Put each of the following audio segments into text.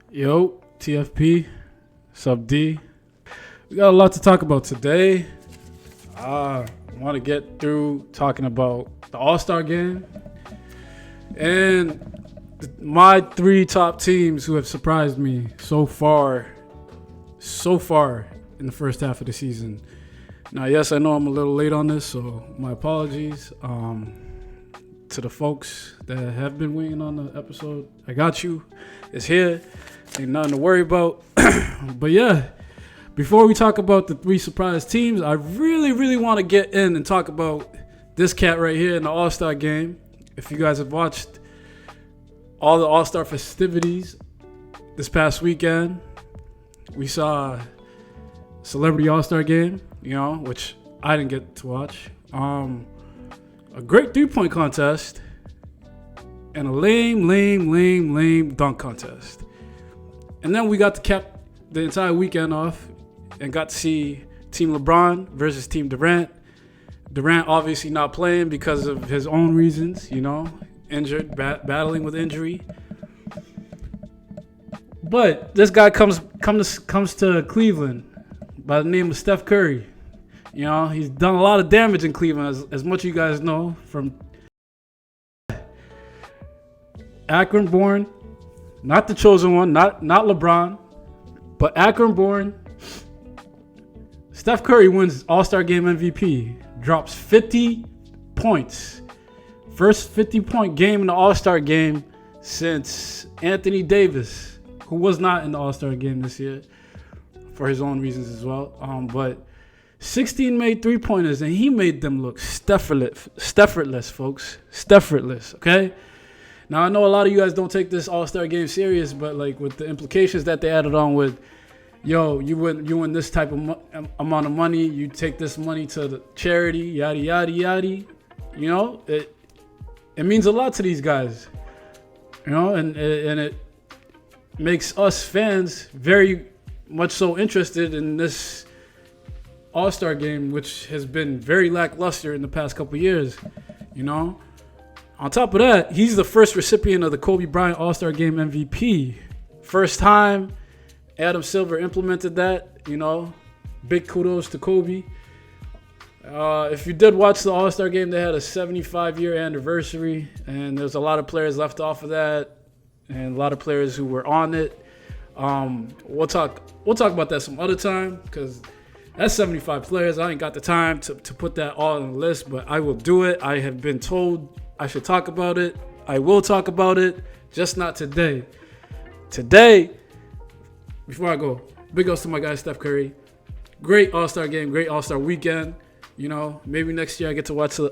Yo, TFP, sub D. We got a lot to talk about today. I want to get through talking about the All-Star game and my three top teams who have surprised me so far in the first half of the season. Now, yes, I know I'm a little late on this, so my apologies to the folks that have been waiting on the episode. I got you. It's here. Ain't nothing to worry about. But yeah, before we talk about the three surprise teams, I really want to get in and talk about this cat right here in the All-Star game. If you guys have watched all the All-Star festivities this past weekend, we saw Celebrity All-Star game, which I didn't get to watch. A great three-point contest and a lame dunk contest. And then we got to cap the entire weekend off and got to see Team LeBron versus Team Durant. Durant obviously not playing because of his own reasons, injured, battling with injury. But this guy comes to Cleveland by the name of Steph Curry. He's done a lot of damage in Cleveland, as much you guys know, from Akron-born, not the chosen one, not LeBron, but Akron-born. Steph Curry wins All-Star Game MVP, drops 50 points. First 50-point game in the All-Star Game since Anthony Davis, who was not in the All-Star Game this year for his own reasons as well. But 16 made three-pointers, and he made them look Steph-less, folks. Steph-less, okay? Now, I know a lot of you guys don't take this All-Star game serious, but like with the implications that they added on with, you win this type of amount of money, you take this money to the charity, yada, yada, yada. It means a lot to these guys, and it makes us fans very much so interested in this All-Star game, which has been very lackluster in the past couple years, On top of that, he's the first recipient of the Kobe Bryant All-Star Game MVP. First time Adam Silver implemented that, Big kudos to Kobe. If you did watch the All-Star Game, they had a 75-year anniversary, and there's a lot of players left off of that, and a lot of players who were on it. We'll talk about that some other time, because that's 75 players. I ain't got the time to put that all on the list, but I will do it. I have been told I should talk about it. I will talk about it, just not today. Today, before I go, big ups to my guy Steph Curry. Great All-Star game, great All-Star weekend. Maybe next year I get to watch the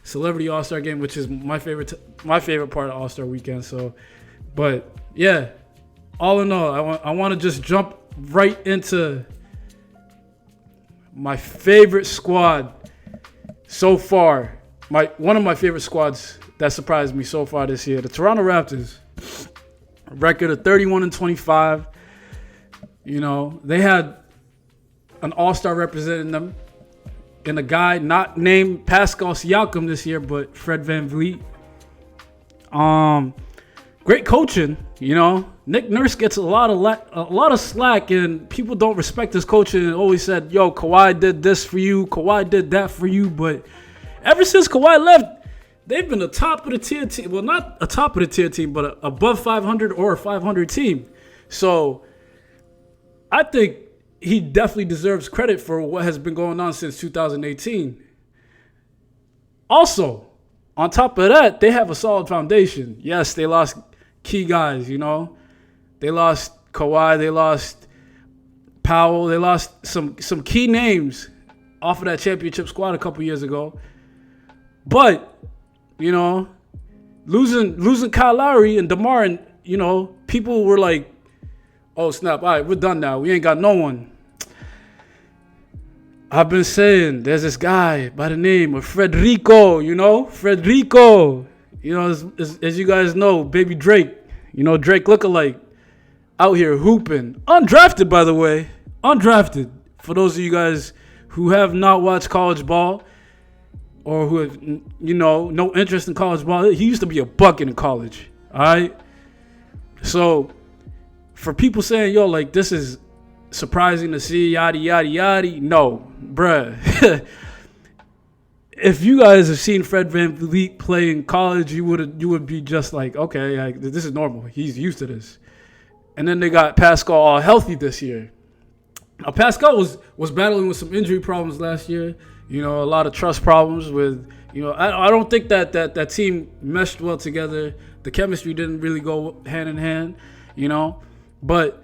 Celebrity All-Star game, which is my favorite part of All-Star weekend. So, but yeah, all in all, I want to just jump right into my favorite squad so far. One of my favorite squads that surprised me so far this year, the Toronto Raptors. A record of 31-25. They had an All-Star representing them in a guy not named Pascal Siakam this year, but Fred VanVleet. Great coaching, Nick Nurse gets a lot of slack, and people don't respect his coaching and always said, yo, Kawhi did this for you, Kawhi did that for you, but ever since Kawhi left, they've been a top of the tier team. Well, not a top of the tier team, but above 500 or a 500 team. So I think he definitely deserves credit for what has been going on since 2018. Also, on top of that, they have a solid foundation. Yes, they lost key guys, They lost Kawhi, they lost Powell, they lost some key names off of that championship squad a couple years ago. But, losing Kyle Lowry and DeMar, and, people were like, oh, snap, all right, we're done now. We ain't got no one. I've been saying there's this guy by the name of Frederico, Frederico. As you guys know, baby Drake, Drake lookalike out here hooping. Undrafted, by the way. Undrafted. For those of you guys who have not watched college ball, or who have, no interest in college ball. He used to be a bucket in college, all right? So for people saying, yo, like, this is surprising to see, yada, yada, yada. No, bruh. If you guys have seen Fred VanVleet play in college, you would be just like, okay, like, this is normal. He's used to this. And then they got Pascal all healthy this year. Now, Pascal was battling with some injury problems last year. You know, a lot of trust problems with, you know, I don't think that team meshed well together. The chemistry didn't really go hand in hand, you know. But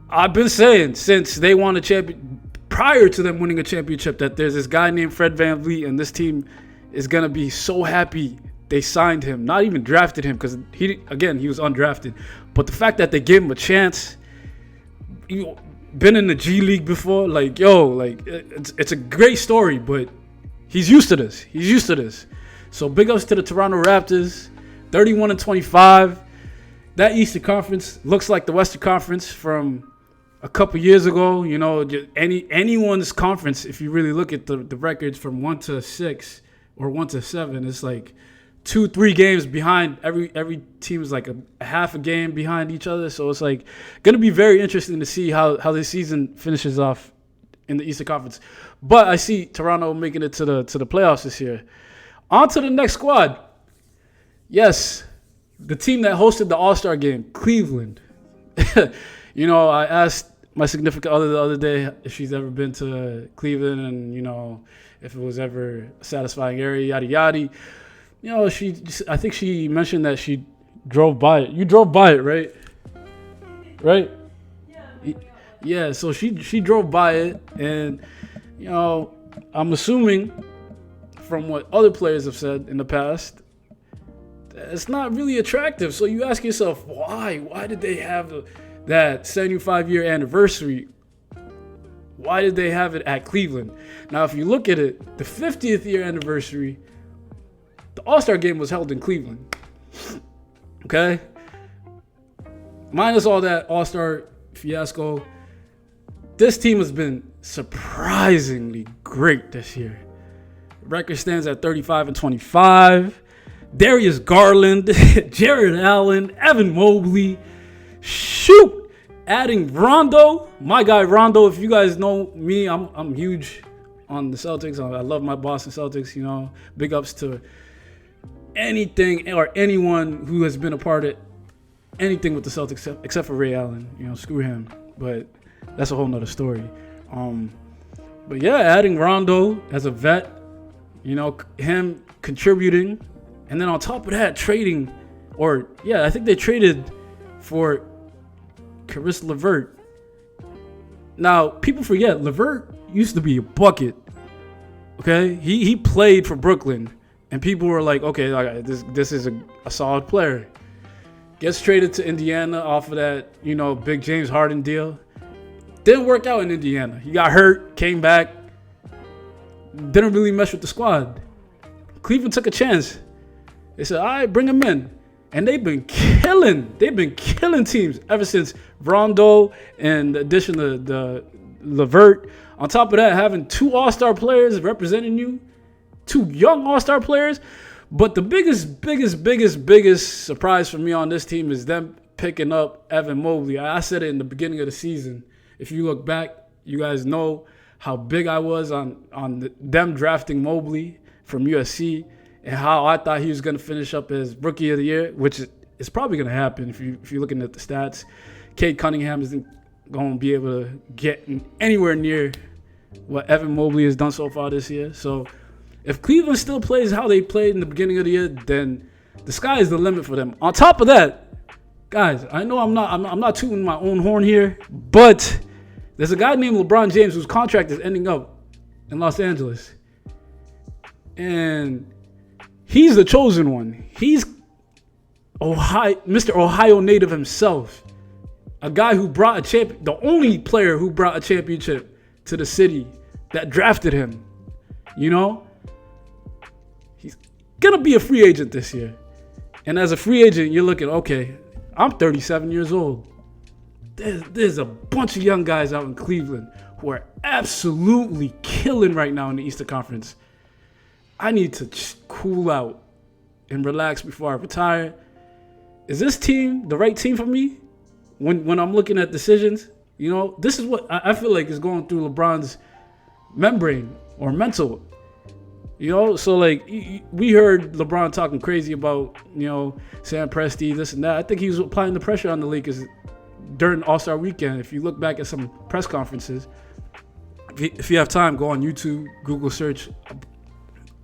I've been saying since they won a champion, prior to them winning a championship, that there's this guy named Fred VanVleet, and this team is going to be so happy they signed him, not even drafted him, because he was undrafted. But the fact that they gave him a chance, you know, been in the G League before, like, yo, like, it's a great story, but he's used to this. He's used to this. So big ups to the Toronto Raptors, 31-25. That Eastern Conference looks like the Western Conference from a couple years ago. You know, anyone's conference, if you really look at the records from 1 to 6 or 1 to 7, it's like 2-3 games behind. Every team is like a half a game behind each other. So it's like going to be very interesting to see how this season finishes off in the Eastern Conference. But I see Toronto making it to the playoffs this year. On to the next squad. Yes, the team that hosted the All-Star game, Cleveland. You know, I asked my significant other the other day if she's ever been to Cleveland and, you know, if it was ever a satisfying area, yada, yada. You know, I think she mentioned that she drove by it. You drove by it, right? Right? Yeah, so she drove by it, and, you know, I'm assuming from what other players have said in the past, it's not really attractive. So you ask yourself, why? Why did they have that 75-year anniversary? Why did they have it at Cleveland? Now, if you look at it, the 50th year anniversary, the All-Star game was held in Cleveland. Okay? Minus all that All-Star fiasco, this team has been surprisingly great this year. Record stands at 35-25. Darius Garland, Jared Allen, Evan Mobley. Shoot! Adding Rondo. My guy Rondo, if you guys know me, I'm huge on the Celtics. I love my Boston Celtics, you know. Big ups to anything or anyone who has been a part of anything with the Celtics except for Ray Allen. You know, screw him. But that's a whole nother story. But yeah, adding Rondo as a vet, you know, him contributing. And then on top of that, I think they traded for Caris LeVert. Now, people forget, LeVert used to be a bucket. Okay? He played for Brooklyn. And people were like, okay, this is a solid player. Gets traded to Indiana off of that, you know, big James Harden deal. Didn't work out in Indiana. He got hurt, came back. Didn't really mesh with the squad. Cleveland took a chance. They said, all right, bring him in. And they've been killing teams ever since Rondo and the addition of the LeVert. On top of that, having 2 All-Star players representing you, 2 young All-Star players. But the biggest surprise for me on this team is them picking up Evan Mobley. I said it in the beginning of the season. If you look back, you guys know how big I was on them drafting Mobley from USC and how I thought he was going to finish up as Rookie of the Year, which is probably going to happen if you're looking at the stats. Cade Cunningham isn't going to be able to get anywhere near what Evan Mobley has done so far this year. So if Cleveland still plays how they played in the beginning of the year, then the sky is the limit for them. On top of that, guys, I know I'm not tooting my own horn here, but there's a guy named LeBron James whose contract is ending up in Los Angeles. And he's the chosen one. He's Mr. Ohio native himself. A guy who brought the only player who brought a championship to the city that drafted him. You know? He's going to be a free agent this year. And as a free agent, you're looking, okay, I'm 37 years old. There's a bunch of young guys out in Cleveland who are absolutely killing right now in the Eastern Conference. I need to cool out and relax before I retire is this team the right team for me? When I'm looking at decisions, you know, this is what I feel like is going through LeBron's membrane or mental. You know, so like we heard LeBron talking crazy about, you know, Sam Presti, this and that. I think he was applying the pressure on the Lakers during All-Star Weekend. If you look back at some press conferences, if you have time, go on YouTube, Google search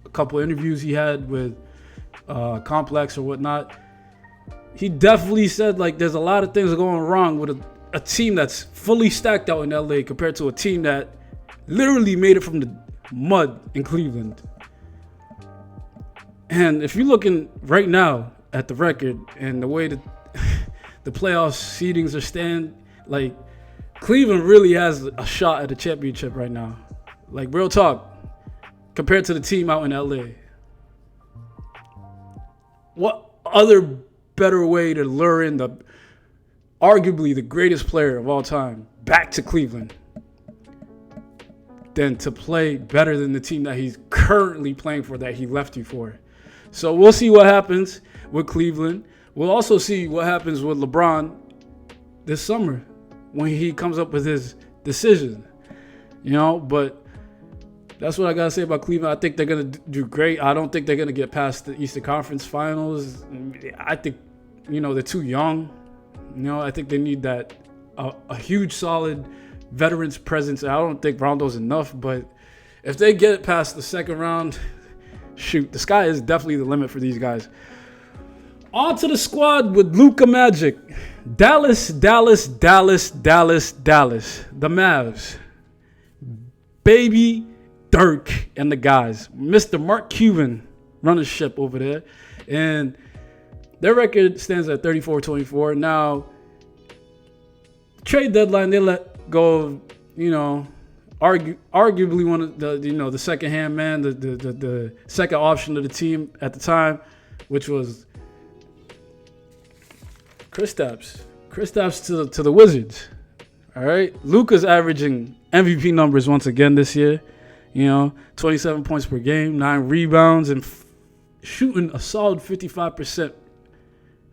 a couple interviews he had with Complex or whatnot. He definitely said like there's a lot of things going wrong with a team that's fully stacked out in LA compared to a team that literally made it from the mud in Cleveland. And if you're looking right now at the record and the way that the playoff seedings are stand, like Cleveland really has a shot at a championship right now. Like real talk, compared to the team out in LA. What other better way to lure in the arguably the greatest player of all time back to Cleveland than to play better than the team that he's currently playing for, that he left you for? So we'll see what happens with Cleveland. We'll also see what happens with LeBron this summer when he comes up with his decision. You know, but that's what I got to say about Cleveland. I think they're going to do great. I don't think they're going to get past the Eastern Conference Finals. I think, you know, they're too young. You know, I think they need that a huge, solid veterans presence. I don't think Rondo's enough, but if they get past the second round, shoot, the sky is definitely the limit for these guys. On to the squad with Luka Magic. Dallas. The Mavs. Baby Dirk and the guys. Mr. Mark Cuban running ship over there. And their record stands at 34-24. Now, trade deadline, they let go of, you know, arguably one of the, you know, the second hand man, the second option of the team at the time, which was Kristaps to the Wizards. All right, Luka's averaging MVP numbers once again this year. You know, 27 points per game, 9 rebounds, and shooting a solid 55%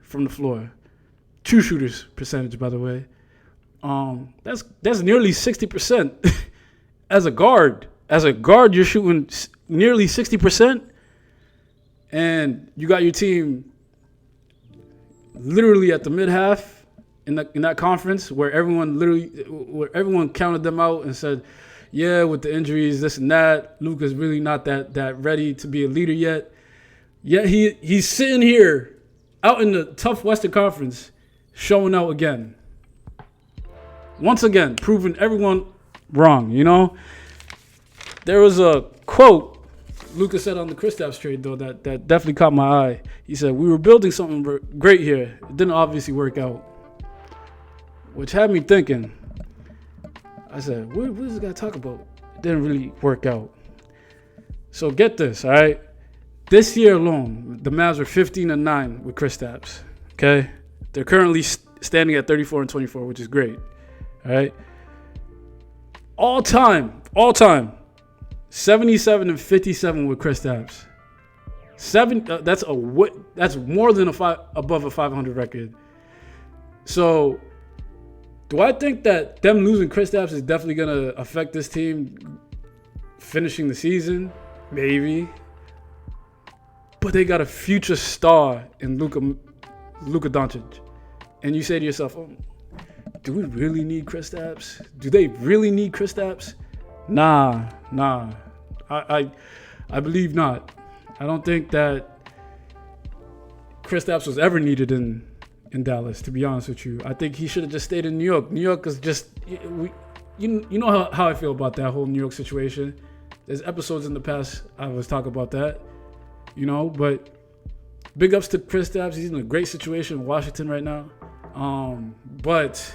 from the floor. True shooters percentage, by the way. That's nearly 60%. As a guard, you're shooting nearly 60%, and you got your team literally at the mid half in that conference where everyone counted them out and said, yeah, with the injuries, this and that, Luka's really not that ready to be a leader yet. Yet he's sitting here out in the tough Western Conference, showing out again. Once again, proving everyone wrong, you know? There was a quote Luka said on the Kristaps trade, though, that definitely caught my eye. He said, we were building something great here. It didn't obviously work out. Which had me thinking. I said, what is this guy talking about? It didn't really work out. So get this, all right? This year alone, the Mavs are 15-9 with Kristaps, okay? They're currently standing at 34-24, which is great, all right? All time, 77-57 with Kristaps. That's more than above a 500 record. So, do I think that them losing Kristaps is definitely gonna affect this team finishing the season? Maybe. But they got a future star in Luka Doncic, and you say to yourself, oh, do we really need Kristaps? Do they really need Kristaps? Nah. I believe not. I don't think that Kristaps was ever needed in Dallas, to be honest with you. I think he should have just stayed in New York. New York is just, you know how I feel about that whole New York situation. There's episodes in the past I was talking about that, you know, but big ups to Kristaps. He's in a great situation in Washington right now. But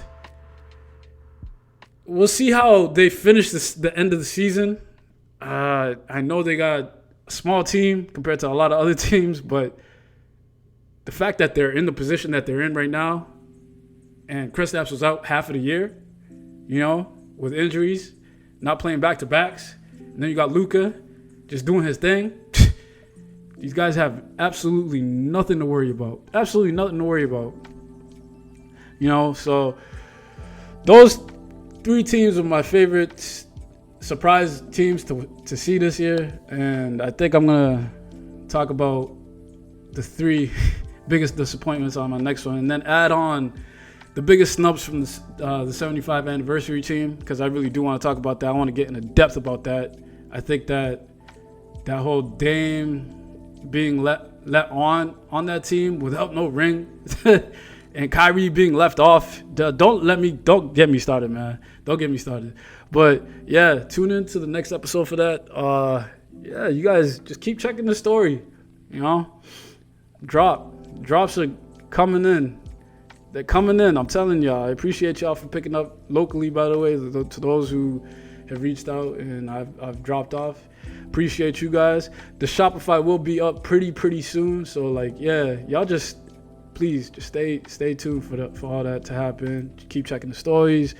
we'll see how they finish the end of the season. I know they got a small team compared to a lot of other teams, but the fact that they're in the position that they're in right now, and Kristaps was out half of the year, you know, with injuries, not playing back-to-backs, and then you got Luka just doing his thing. These guys have absolutely nothing to worry about. Absolutely nothing to worry about. You know, so those 3 teams are my favorite surprise teams to see this year. And I think I'm going to talk about the 3 biggest disappointments on my next one. And then add on the biggest snubs from the 75 anniversary team, because I really do want to talk about that. I want to get into depth about that. I think that whole Dame being let on that team without no ring and Kyrie being left off. Don't get me started, man. Don't get me started. But yeah, tune in to the next episode for that. Yeah, you guys just keep checking the story. You know, drops are coming in. They're coming in. I'm telling y'all. I appreciate y'all for picking up locally, by the way, to those who have reached out and I've dropped off. Appreciate you guys. The Shopify will be up pretty soon. So like, yeah, y'all just please just stay tuned for all that to happen. Keep checking the stories.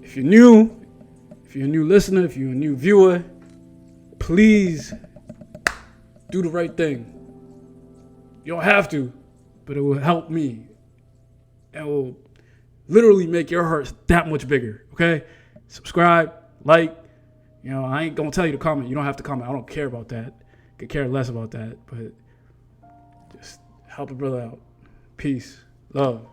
If you're a new listener, if you're a new viewer, please do the right thing. You don't have to, but it will help me. It will literally make your heart that much bigger. Okay? Subscribe, like. You know, I ain't gonna tell you to comment. You don't have to comment. I don't care about that. Could care less about that. But just help a brother out. Peace. Love.